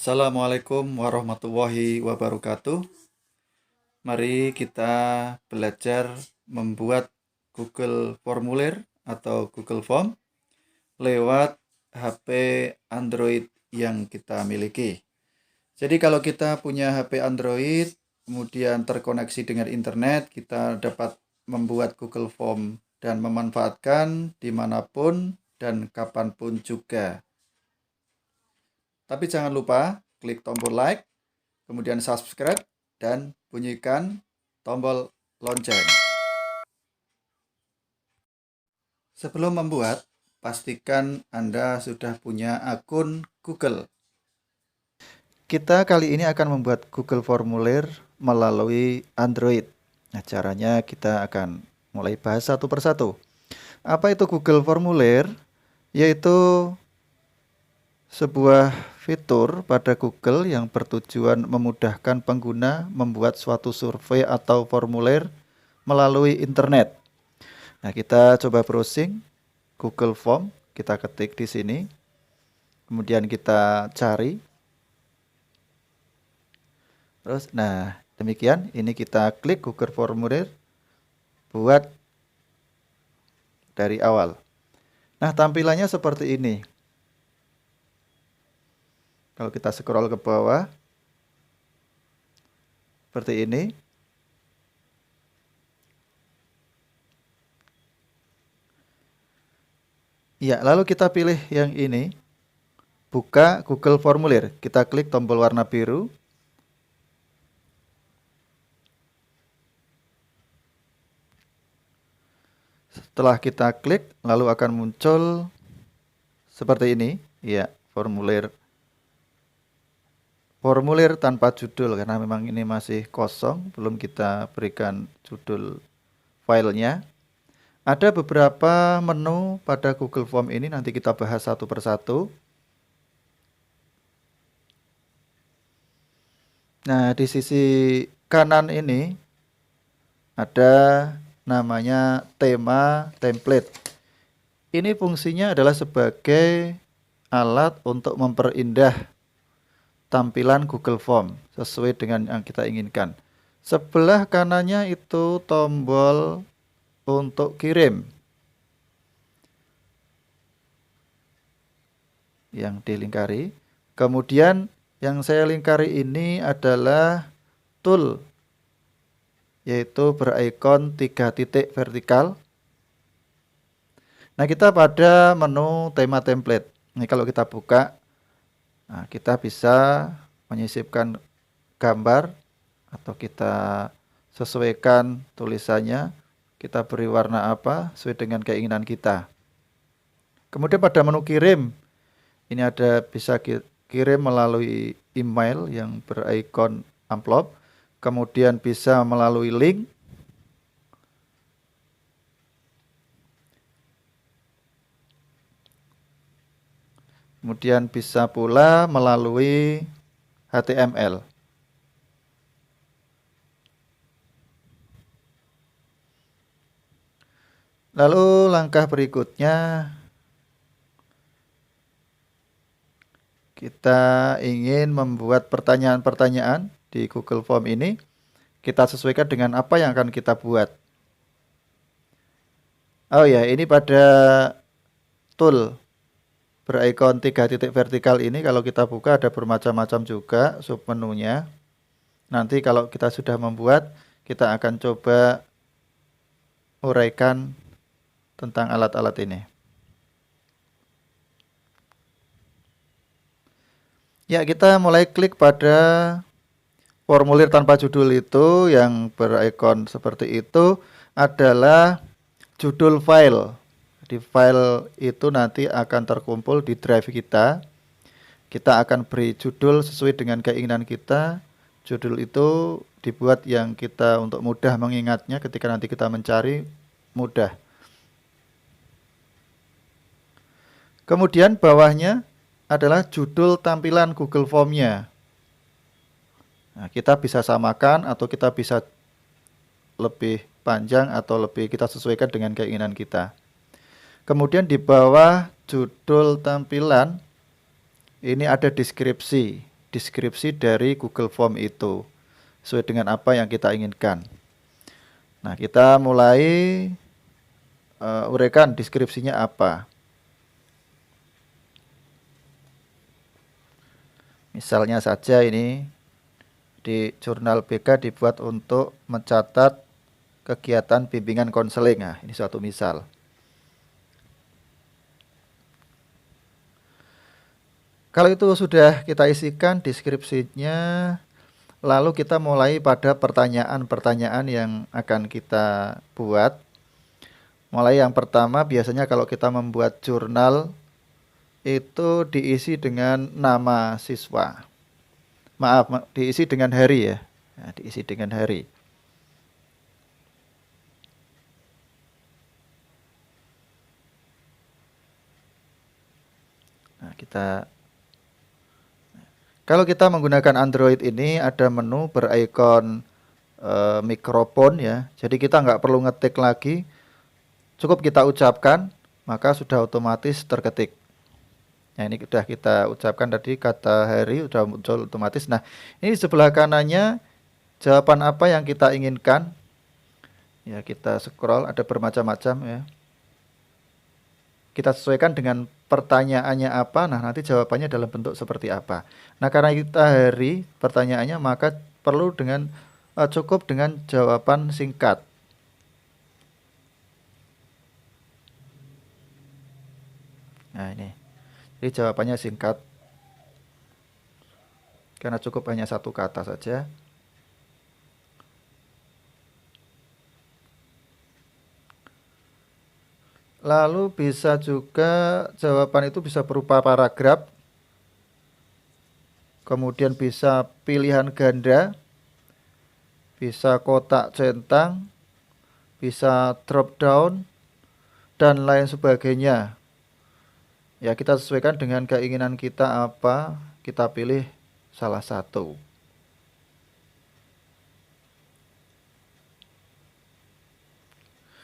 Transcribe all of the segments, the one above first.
Assalamualaikum warahmatullahi wabarakatuh. Mari kita belajar membuat Google Formulir atau Google Form lewat HP Android yang kita miliki. Jadi kalau kita punya HP Android, kemudian terkoneksi dengan internet, kita dapat membuat Google Form dan memanfaatkan dimanapun dan kapanpun juga. Tapi jangan lupa klik tombol like, kemudian subscribe, dan bunyikan tombol lonceng. Sebelum membuat, pastikan Anda sudah punya akun Google. Kita kali ini akan membuat Google Formulir melalui Android. Nah, caranya kita akan mulai bahas satu persatu. Apa itu Google Formulir? Yaitu sebuah fitur pada Google yang bertujuan memudahkan pengguna membuat suatu survei atau formulir melalui internet. Nah, kita coba browsing Google Form, kita ketik di sini. Kemudian kita cari. Terus, nah, demikian. Ini kita klik Google Formulir buat dari awal. Nah, tampilannya seperti ini. Kalau kita scroll ke bawah, seperti ini. Ya, lalu kita pilih yang ini. Buka Google Formulir. Kita klik tombol warna biru. Setelah kita klik, lalu akan muncul seperti ini. Ya, formulir tanpa judul karena memang ini masih kosong, belum kita berikan judul filenya. Ada beberapa menu pada Google Form ini, nanti kita bahas satu persatu. Nah, di sisi kanan ini ada namanya tema template. Ini fungsinya adalah sebagai alat untuk memperindah tampilan Google Form sesuai dengan yang kita inginkan. Sebelah kanannya itu tombol untuk kirim yang dilingkari. Kemudian yang saya lingkari ini adalah tool, yaitu berikon 3 titik vertikal. Nah, kita pada menu tema template. Ini kalau kita buka, nah, kita bisa menyisipkan gambar atau kita sesuaikan tulisannya. Kita beri warna apa sesuai dengan keinginan kita. Kemudian pada menu kirim, ini ada bisa kirim melalui email yang berikon amplop. Kemudian bisa melalui link. Kemudian bisa pula melalui HTML. Lalu langkah berikutnya, kita ingin membuat pertanyaan-pertanyaan di Google Form ini. Kita sesuaikan dengan apa yang akan kita buat. Oh ya, ini pada tool berikon 3 titik vertikal ini kalau kita buka ada bermacam-macam juga submenunya. Nanti kalau kita sudah membuat, kita akan coba uraikan tentang alat-alat ini. Ya, kita mulai klik pada formulir tanpa judul itu yang berikon seperti itu adalah judul file. Di file itu nanti akan terkumpul di drive kita. Kita akan beri judul sesuai dengan keinginan kita. Judul itu dibuat yang kita untuk mudah mengingatnya ketika nanti kita mencari mudah. Kemudian bawahnya adalah judul tampilan Google Form-nya. Nah, kita bisa samakan atau kita bisa lebih panjang atau lebih kita sesuaikan dengan keinginan kita. Kemudian di bawah judul tampilan ini ada deskripsi. deskripsi dari Google Form itu sesuai dengan apa yang kita inginkan. Nah, kita mulai uraikan deskripsinya apa. Misalnya saja ini di jurnal BK dibuat untuk mencatat kegiatan bimbingan konseling. Nah, ini suatu misal. Kalau itu sudah kita isikan deskripsinya, lalu kita mulai pada pertanyaan-pertanyaan yang akan kita buat. Mulai yang pertama, biasanya kalau kita membuat jurnal itu diisi dengan nama siswa. Maaf, diisi dengan hari ya. Nah, diisi dengan hari. Nah, kalau kita menggunakan Android ini ada menu berikon mikrofon ya. Jadi kita nggak perlu ngetik lagi, cukup kita ucapkan maka sudah otomatis terketik. Nah, ini sudah kita ucapkan tadi kata hari sudah muncul otomatis. Nah, ini di sebelah kanannya jawaban apa yang kita inginkan. Ya, kita scroll ada bermacam-macam ya. Kita sesuaikan dengan pertanyaannya apa, nah nanti jawabannya dalam bentuk seperti apa. Nah, karena kita hari pertanyaannya maka perlu dengan cukup dengan jawaban singkat. Nah, ini. Jadi jawabannya singkat. Karena cukup hanya satu kata saja. Lalu bisa juga jawaban itu bisa berupa paragraf. Kemudian bisa pilihan ganda. Bisa kotak centang. Bisa drop down. Dan lain sebagainya. Ya, kita sesuaikan dengan keinginan kita apa, kita pilih salah satu.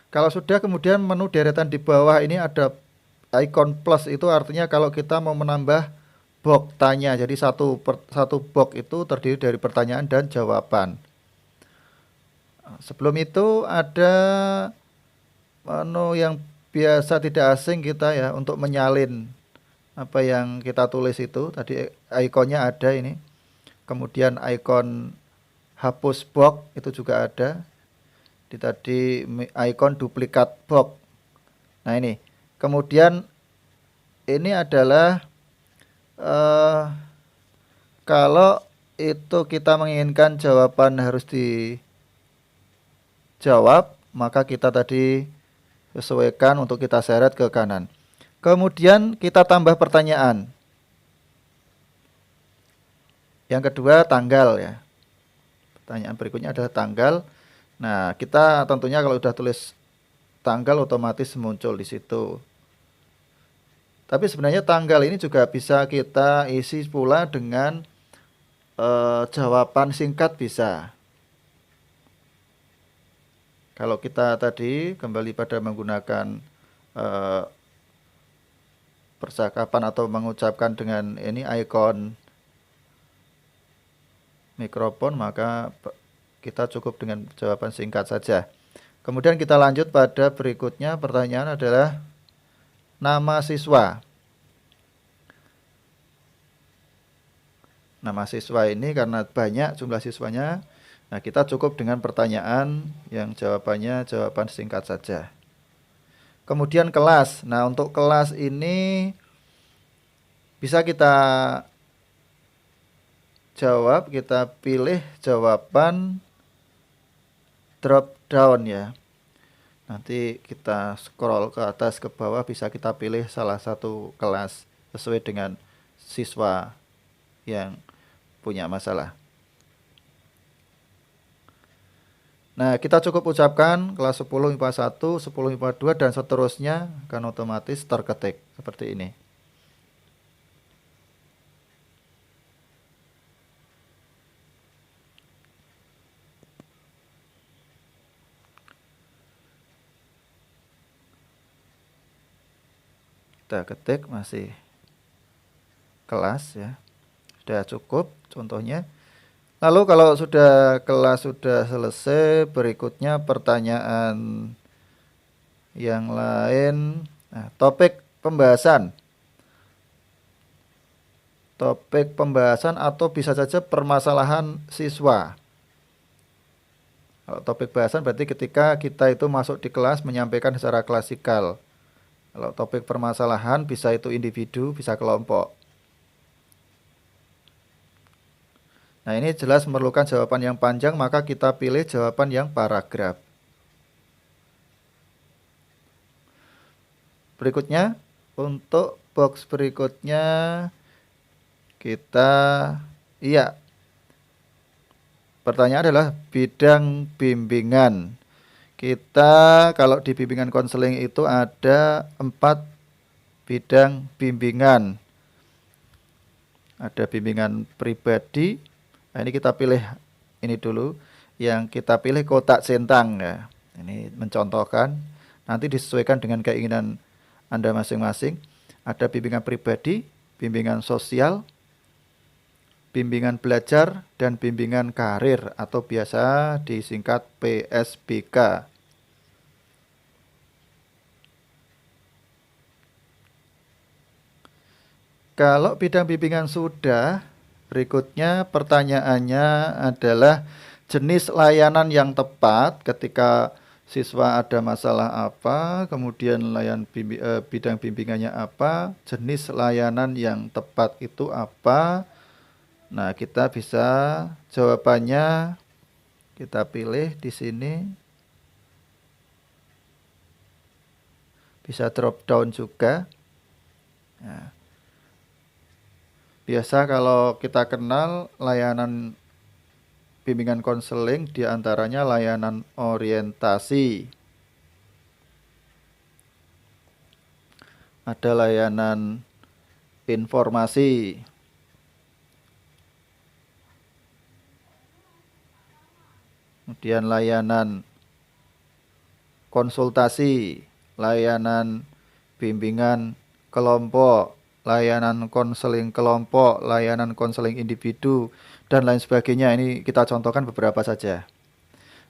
Kalau sudah, kemudian menu deretan di bawah ini ada icon plus, itu artinya kalau kita mau menambah box tanya. Jadi satu box itu terdiri dari pertanyaan dan jawaban. Sebelum itu ada menu yang biasa tidak asing kita ya untuk menyalin apa yang kita tulis itu. Tadi ikonnya ada ini. Kemudian ikon hapus box itu juga ada. Tadi ikon duplikat box. Nah, ini. Kemudian ini adalah kalau itu kita menginginkan jawaban harus dijawab, maka kita tadi sesuaikan untuk kita seret ke kanan. Kemudian kita tambah pertanyaan. Yang kedua tanggal ya. Pertanyaan berikutnya adalah tanggal. Nah, kita tentunya kalau sudah tulis tanggal otomatis muncul di situ. Tapi sebenarnya tanggal ini juga bisa kita isi pula dengan jawaban singkat bisa. Kalau kita tadi kembali pada menggunakan percakapan atau mengucapkan dengan ini ikon mikrofon, maka kita cukup dengan jawaban singkat saja. Kemudian kita lanjut pada berikutnya, pertanyaan adalah nama siswa. Nama siswa ini karena banyak jumlah siswanya, nah kita cukup dengan pertanyaan yang jawabannya jawaban singkat saja. Kemudian kelas. Nah, untuk kelas ini bisa kita jawab, kita pilih jawaban drop down ya. Nanti kita scroll ke atas ke bawah, bisa kita pilih salah satu kelas sesuai dengan siswa yang punya masalah. Nah, kita cukup ucapkan kelas 10 IPA 1, 10 IPA 2 dan seterusnya akan otomatis terketik seperti ini. Kita ketik masih kelas ya. Sudah cukup contohnya. Lalu kalau sudah kelas sudah selesai, berikutnya pertanyaan yang lain. Nah, topik pembahasan. Topik pembahasan atau bisa saja permasalahan siswa. Kalau topik bahasan berarti ketika kita itu masuk di kelas menyampaikan secara klasikal. Kalau topik permasalahan bisa itu individu, bisa kelompok. Nah, ini jelas memerlukan jawaban yang panjang, maka kita pilih jawaban yang paragraf. Berikutnya, untuk box berikutnya kita, iya, pertanyaan adalah bidang bimbingan. Kita kalau di bimbingan konseling itu ada 4 bidang bimbingan. Ada bimbingan pribadi. Nah, ini kita pilih ini dulu. Yang kita pilih kotak centang ya. Ini mencontohkan. Nanti disesuaikan dengan keinginan Anda masing-masing. Ada bimbingan pribadi, bimbingan sosial, bimbingan belajar, dan bimbingan karir atau biasa disingkat PSBK. Kalau bidang bimbingan sudah, berikutnya pertanyaannya adalah jenis layanan yang tepat ketika siswa ada masalah apa, kemudian bidang bimbingannya apa, jenis layanan yang tepat itu apa. Nah, kita bisa jawabannya kita pilih di sini. Bisa drop down juga. Nah, biasa kalau kita kenal layanan bimbingan konseling diantaranya layanan orientasi. Ada layanan informasi. Kemudian layanan konsultasi, layanan bimbingan kelompok, layanan konseling kelompok, layanan konseling individu, dan lain sebagainya. Ini kita contohkan beberapa saja.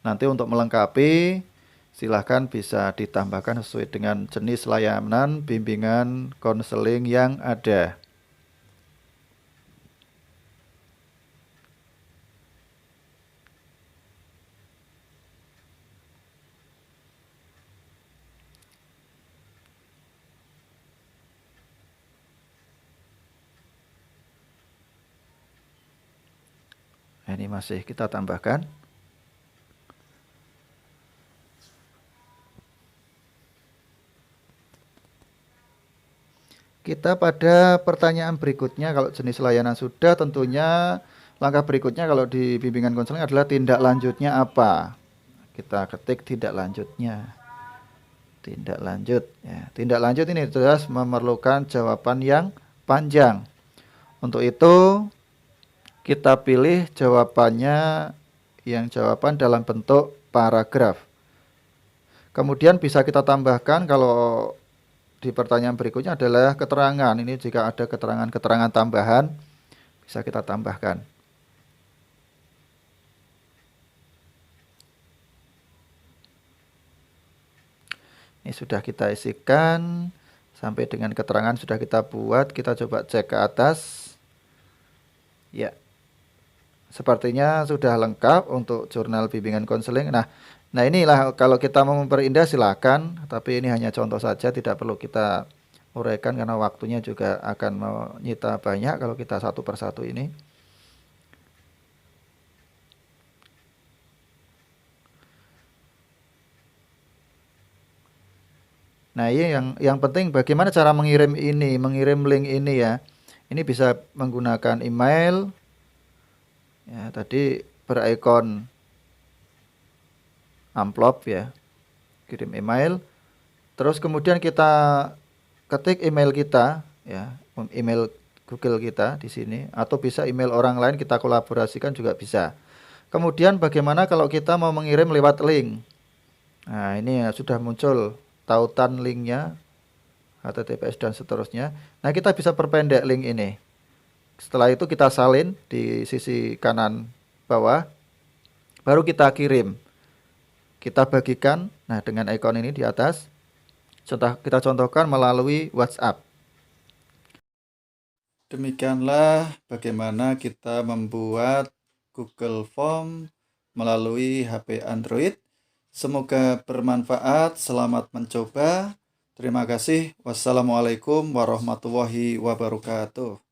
Nanti untuk melengkapi, silahkan bisa ditambahkan sesuai dengan jenis layanan bimbingan konseling yang ada. Ini masih kita tambahkan. Kita pada pertanyaan berikutnya, kalau jenis layanan sudah, tentunya langkah berikutnya kalau di bimbingan konseling adalah tindak lanjutnya apa. Kita ketik tindak lanjutnya. Tindak lanjut. Ya, tindak lanjut ini jelas memerlukan jawaban yang panjang. Untuk itu, kita pilih jawabannya yang jawaban dalam bentuk paragraf. Kemudian bisa kita tambahkan kalau di pertanyaan berikutnya adalah keterangan. Ini jika ada keterangan-keterangan tambahan bisa kita tambahkan. Ini sudah kita isikan sampai dengan keterangan sudah kita buat. Kita coba cek ke atas. Ya. Sepertinya sudah lengkap untuk jurnal bimbingan konseling. Nah, inilah kalau kita mau memperindah silakan, tapi ini hanya contoh saja, tidak perlu kita uraikan karena waktunya juga akan menyita banyak kalau kita satu persatu ini. Nah, ini yang penting bagaimana cara mengirim ini, mengirim link ini ya. Ini bisa menggunakan email. Ya, tadi berikon amplop ya. Kirim email. Terus kemudian kita ketik email kita ya, email Google kita di sini atau bisa email orang lain kita kolaborasikan juga bisa. Kemudian bagaimana kalau kita mau mengirim lewat link? Nah, ini ya, sudah muncul tautan linknya HTTPS dan seterusnya. Nah, kita bisa perpendek link ini. Setelah itu kita salin di sisi kanan bawah, baru kita kirim. Kita bagikan, nah dengan ikon ini di atas, kita contohkan melalui WhatsApp. Demikianlah bagaimana kita membuat Google Form melalui HP Android. Semoga bermanfaat, selamat mencoba. Terima kasih. Wassalamualaikum warahmatullahi wabarakatuh.